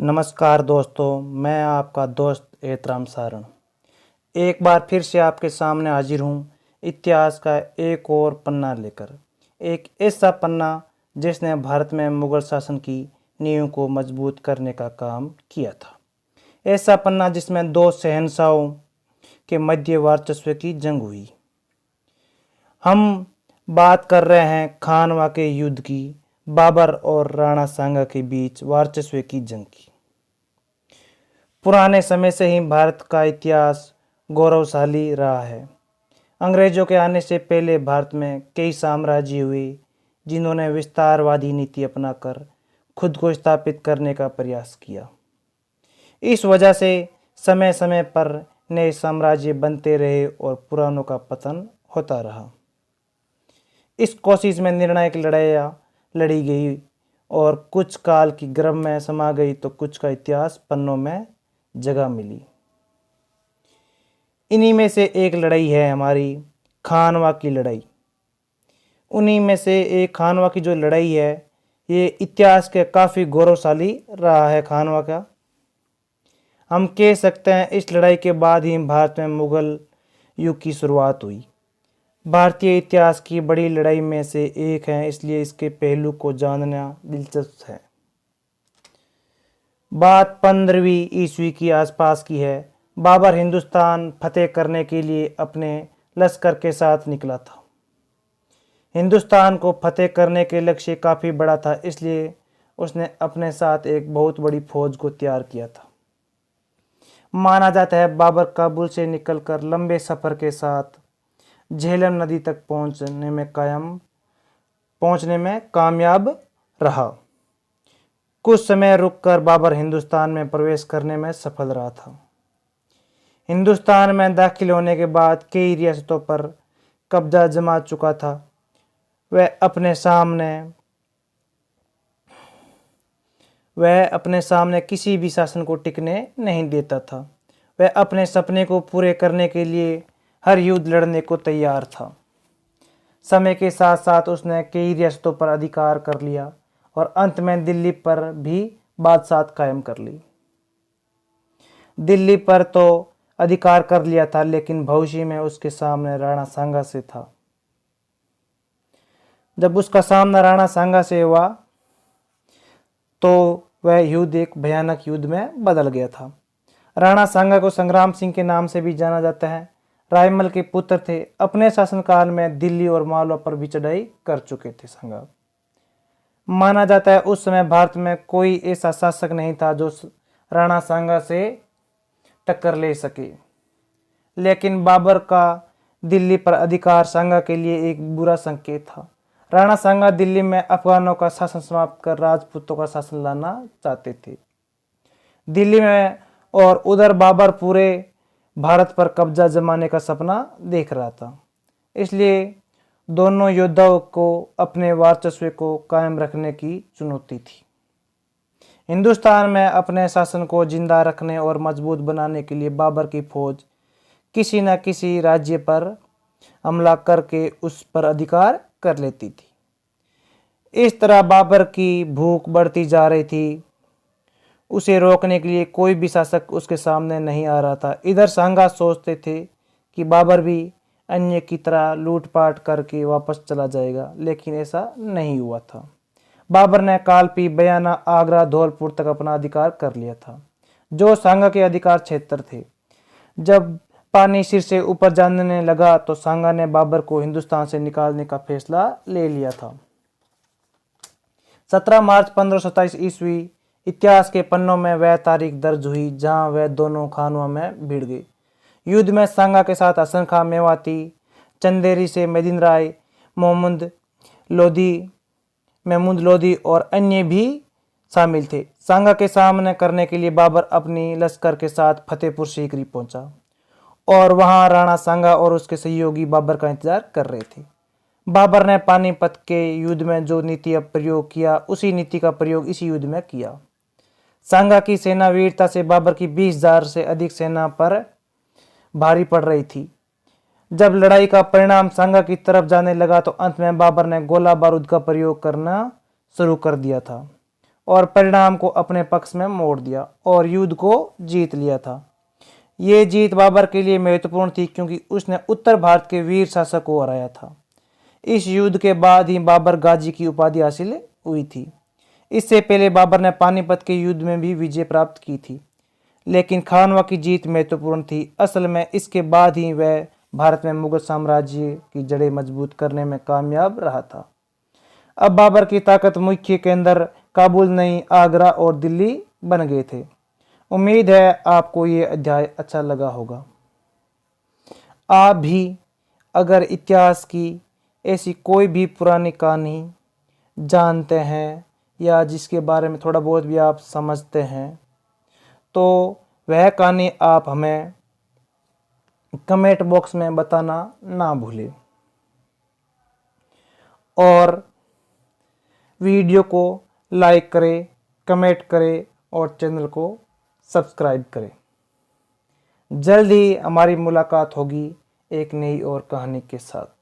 नमस्कार दोस्तों, मैं आपका दोस्त एहतराम सारण एक बार फिर से आपके सामने हाजिर हूँ इतिहास का एक और पन्ना लेकर। एक ऐसा पन्ना जिसने भारत में मुगल शासन की नींव को मजबूत करने का काम किया था। ऐसा पन्ना जिसमें दो शहंशाहों के मध्य वर्चस्व की जंग हुई। हम बात कर रहे हैं खानवा के युद्ध की, बाबर और राणा सांगा के बीच वर्चस्व की जंग की। पुराने समय से ही भारत का इतिहास गौरवशाली रहा है। अंग्रेजों के आने से पहले भारत में कई साम्राज्य हुए जिन्होंने विस्तारवादी नीति अपनाकर खुद को स्थापित करने का प्रयास किया। इस वजह से समय समय पर नए साम्राज्य बनते रहे और पुरानों का पतन होता रहा। इस कोशिश में निर्णायक लड़ाइयाँ लड़ी गई और कुछ काल की गर्भ में समा गई तो कुछ का इतिहास पन्नों में जगह मिली। इन्हीं में से एक लड़ाई है हमारी खानवा की लड़ाई। उन्हीं में से एक खानवा की जो लड़ाई है ये इतिहास के काफ़ी गौरवशाली रहा है। खानवा का हम कह सकते हैं इस लड़ाई के बाद ही भारत में मुगल युग की शुरुआत हुई। भारतीय इतिहास की बड़ी लड़ाई में से एक है, इसलिए इसके पहलू को जानना दिलचस्प है। बात 15वीं ईस्वी की आसपास की है। बाबर हिंदुस्तान फतेह करने के लिए अपने लश्कर के साथ निकला था। हिंदुस्तान को फतेह करने के लक्ष्य काफ़ी बड़ा था, इसलिए उसने अपने साथ एक बहुत बड़ी फौज को तैयार किया था। माना जाता है बाबर काबुल से निकलकर लंबे सफ़र के साथ झेलम नदी तक पहुंचने में कामयाब रहा। कुछ समय रुककर बाबर हिंदुस्तान में प्रवेश करने में सफल रहा था। हिंदुस्तान में दाखिल होने के बाद कई रियासतों पर कब्जा जमा चुका था। वह अपने सामने किसी भी शासन को टिकने नहीं देता था। वह अपने सपने को पूरे करने के लिए हर युद्ध लड़ने को तैयार था। समय के साथ साथ उसने कई रियासतों पर अधिकार कर लिया और अंत में दिल्ली पर भी बादशाहत कायम कर ली। दिल्ली पर तो अधिकार कर लिया था, लेकिन भविष्य में उसके सामने राणा सांगा से था। जब उसका सामना राणा सांगा से हुआ तो वह युद्ध एक भयानक युद्ध में बदल गया था। राणा सांगा को संग्राम सिंह के नाम से भी जाना जाता है। रायमल के पुत्र थे। अपने शासनकाल में दिल्ली और मालवा पर भी चढ़ाई कर चुके थे सांगा। माना जाता है उस समय भारत में कोई ऐसा शासक नहीं था जो राणा सांगा से टक्कर ले सके। लेकिन बाबर का दिल्ली पर अधिकार सांगा के लिए एक बुरा संकेत था। राणा सांगा दिल्ली में अफगानों का शासन समाप्त कर राजपूतों का शासन लाना चाहते थे दिल्ली में, और उधर बाबर पूरे भारत पर कब्जा जमाने का सपना देख रहा था। इसलिए दोनों योद्धाओं को अपने वर्चस्व को कायम रखने की चुनौती थी। हिंदुस्तान में अपने शासन को जिंदा रखने और मजबूत बनाने के लिए बाबर की फौज किसी न किसी राज्य पर हमला करके उस पर अधिकार कर लेती थी। इस तरह बाबर की भूख बढ़ती जा रही थी। उसे रोकने के लिए कोई भी शासक उसके सामने नहीं आ रहा था। इधर सांगा सोचते थे कि बाबर भी अन्य की तरह लूटपाट करके वापस चला जाएगा, लेकिन ऐसा नहीं हुआ था। बाबर ने कालपी, बयाना, आगरा, धौलपुर तक अपना अधिकार कर लिया था, जो सांगा के अधिकार क्षेत्र थे। जब पानी सिर से ऊपर जाने लगा तो सांगा ने बाबर को हिंदुस्तान से निकालने का फैसला ले लिया था। 17 मार्च 1527 ईस्वी इतिहास के पन्नों में वह तारीख दर्ज हुई जहां वह दोनों खानवा में भिड़ गए। युद्ध में सांगा के साथ हसन खां मेवाती, चंदेरी से मेदिन राय, महमूद लोधी और अन्य भी शामिल थे। सांगा के सामने करने के लिए बाबर अपनी लश्कर के साथ फतेहपुर सीकरी पहुंचा और वहां राणा सांगा और उसके सहयोगी बाबर का इंतजार कर रहे थे। बाबर ने पानीपत के युद्ध में जो नीति का प्रयोग किया, उसी नीति का प्रयोग इसी युद्ध में किया। सांगा की सेना वीरता से बाबर की 20,000 से अधिक सेना पर भारी पड़ रही थी। जब लड़ाई का परिणाम सांगा की तरफ जाने लगा तो अंत में बाबर ने गोला बारूद का प्रयोग करना शुरू कर दिया था। और परिणाम को अपने पक्ष में मोड़ दिया और युद्ध को जीत लिया था। ये जीत बाबर के लिए महत्वपूर्ण थी क्योंकि उसने उत्तर भारत के वीर शासक को हराया था। इस युद्ध के बाद ही बाबर गाजी की उपाधि हासिल हुई थी। इससे पहले बाबर ने पानीपत के युद्ध में भी विजय प्राप्त की थी, लेकिन खानवा की जीत महत्वपूर्ण थी। असल में इसके बाद ही वह भारत में मुगल साम्राज्य की जड़ें मजबूत करने में कामयाब रहा था। अब बाबर की ताकत मुख्य केंद्र काबुल नहीं, आगरा और दिल्ली बन गए थे। उम्मीद है आपको ये अध्याय अच्छा लगा होगा। आप भी अगर इतिहास की ऐसी कोई भी पुरानी कहानी जानते हैं या जिसके बारे में थोड़ा बहुत भी आप समझते हैं तो वह कहानी आप हमें कमेंट बॉक्स में बताना ना भूलें और वीडियो को लाइक करें, कमेंट करें और चैनल को सब्सक्राइब करें। जल्द ही हमारी मुलाकात होगी एक नई और कहानी के साथ।